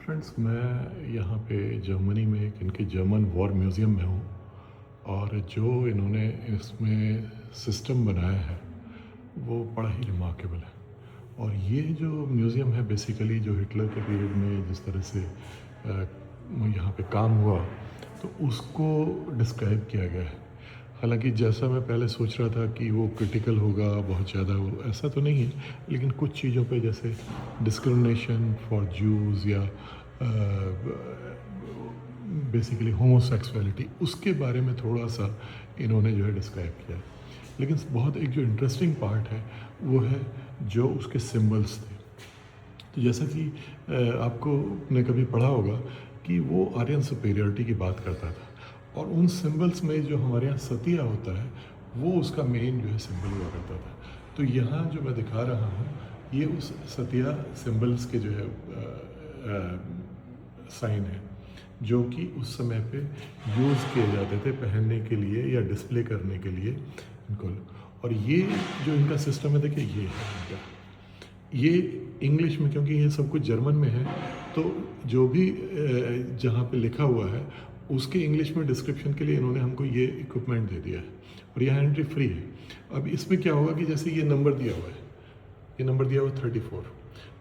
Friends, मैं यहाँ पे जर्मनी में एक इनके जर्मन वॉर म्यूज़ियम में हूँ। और जो इन्होंने इसमें सिस्टम बनाया है वो बड़ा ही रिमार्केबल है। और ये जो म्यूज़ियम है बेसिकली जो हिटलर के पीरियड में जिस तरह से यहाँ पे काम हुआ तो उसको डिस्क्राइब किया गया है। हालांकि जैसा मैं पहले सोच रहा था कि वो क्रिटिकल होगा बहुत ज़्यादा, वो ऐसा तो नहीं है। लेकिन कुछ चीज़ों पे जैसे डिस्क्रिमिनेशन फॉर जूज़ या बेसिकली होमोसेक्सुअलिटी उसके बारे में थोड़ा सा इन्होंने जो है डिस्क्राइब किया है। लेकिन बहुत एक जो इंटरेस्टिंग पार्ट है वो है जो उसके सिंबल्स थे। तो जैसा कि आपको ने कभी पढ़ा होगा कि वो आर्यन सुपेरियरिटी की बात करता था और उन सिंबल्स में जो हमारे यहाँ सतिया होता है वो उसका मेन जो है सिंबल हुआ करता था। तो यहाँ जो मैं दिखा रहा हूँ ये उस सतिया सिंबल्स के जो है साइन है जो कि उस समय पे यूज़ किए जाते थे पहनने के लिए या डिस्प्ले करने के लिए इनको। और ये जो इनका सिस्टम है देखिए ये है इनका, ये इंग्लिश में, क्योंकि ये सब कुछ जर्मन में है तो जो भी जहाँ पे लिखा हुआ है उसके इंग्लिश में डिस्क्रिप्शन के लिए इन्होंने हमको ये इक्विपमेंट दे दिया है। और यहाँ एंट्री फ्री है। अब इसमें क्या होगा कि जैसे ये नंबर दिया हुआ है, ये नंबर दिया हुआ है 34,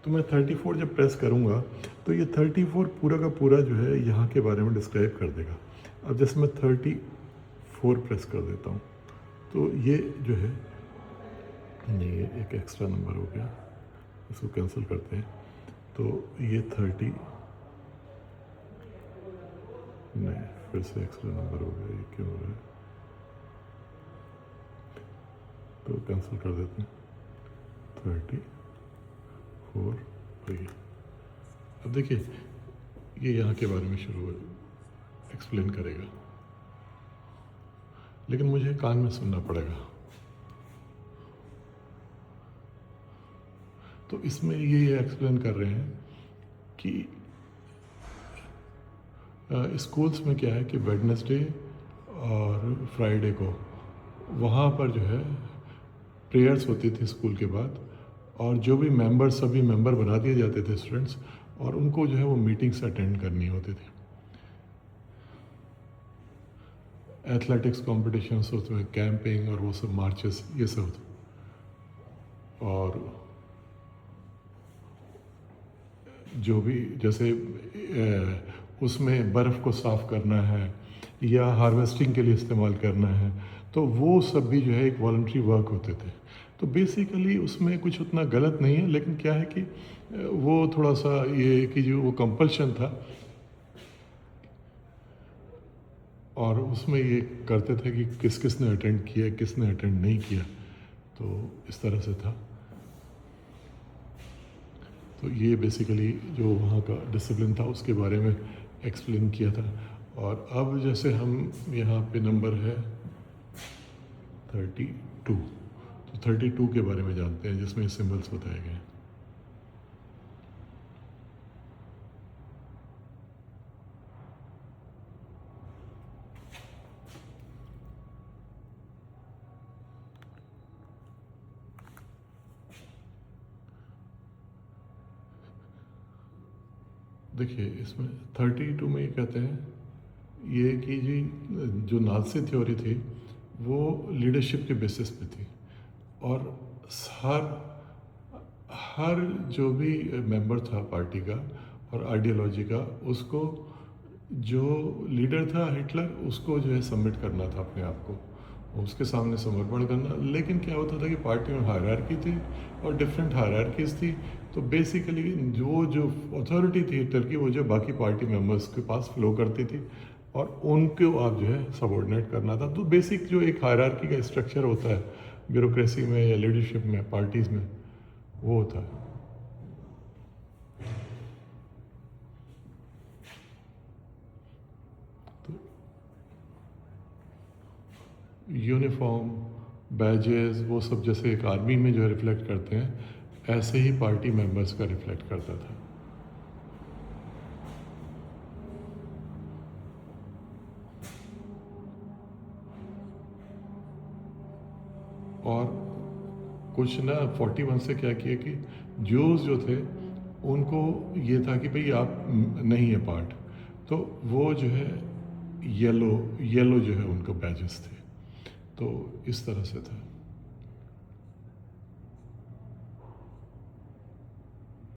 तो मैं 34 जब प्रेस करूँगा तो ये 34 पूरा का पूरा जो है यहाँ के बारे में डिस्क्राइब कर देगा। अब जैसे मैं 34 प्रेस कर देता हूँ तो ये जो है, ये एक एक्स्ट्रा नंबर हो गया, इसको कैंसिल करते हैं। तो ये 30 नहीं, फिर से एक्स्ट्रा नंबर हो गया, ये क्यों हो रहा है? तो कैंसिल कर देते हैं 34। ये अब देखिए ये यहाँ के बारे में शुरू एक्सप्लेन करेगा, लेकिन मुझे कान में सुनना पड़ेगा। तो इसमें ये एक्सप्लेन कर रहे हैं कि स्कूल्स में क्या है कि वेडनेसडे और फ्राइडे को वहाँ पर जो है प्रेयर्स होती थी स्कूल के बाद, और जो भी मेंबर सभी मेंबर बना दिए जाते थे स्टूडेंट्स, और उनको जो है वो मीटिंग्स अटेंड करनी होती थी। एथलेटिक्स कॉम्पिटिशन्स होते हैं, कैंपिंग और वो सब मार्चेस ये सब होते। और जो भी जैसे उसमें बर्फ़ को साफ़ करना है या हार्वेस्टिंग के लिए इस्तेमाल करना है, तो वो सब भी जो है एक वॉलंटरी वर्क होते थे। तो बेसिकली उसमें कुछ उतना गलत नहीं है, लेकिन क्या है कि वो थोड़ा सा ये कि जो वो कंपल्शन था और उसमें ये करते थे कि किस किस ने अटेंड किया किसने अटेंड नहीं किया, तो इस तरह से था। तो ये बेसिकली जो वहाँ का डिसिप्लिन था उसके बारे में एक्सप्लेन किया था। और अब जैसे हम यहाँ पे नंबर है 32, तो 32 के बारे में जानते हैं जिसमें सिंबल्स बताए गए हैं। देखिए इसमें 32 में ये कहते हैं ये कि जी जो नाज़ी थ्योरी थी वो लीडरशिप के बेसिस पे थी, और हर हर जो भी मेंबर था पार्टी का और आइडियोलॉजी का, उसको जो लीडर था हिटलर उसको जो है सबमिट करना था अपने आप को, उसके सामने समर्पण करना। लेकिन क्या होता था कि पार्टी में हायरार्की थी और डिफरेंट हायरार्कीज थी। तो बेसिकली जो जो अथॉरिटी थी हिटलर की वो जो बाकी पार्टी मेंबर्स के पास फ्लो करती थी और उनको आप जो है सबॉर्डिनेट करना था। तो बेसिक जो एक हायरार्की का स्ट्रक्चर होता है ब्यूरोक्रेसी में या लीडरशिप में पार्टीज़ में, वो होता है। तो यूनिफॉर्म बैजेस वो सब जैसे एक आर्मी में जो है रिफ्लेक्ट करते हैं, ऐसे ही पार्टी मेंबर्स का रिफ्लेक्ट करता था। और कुछ ना 41 से क्या किया कि जूस जो थे उनको ये था कि भाई आप नहीं है पार्ट, तो वो जो है येलो जो है उनका बैजेस थे, तो इस तरह से था।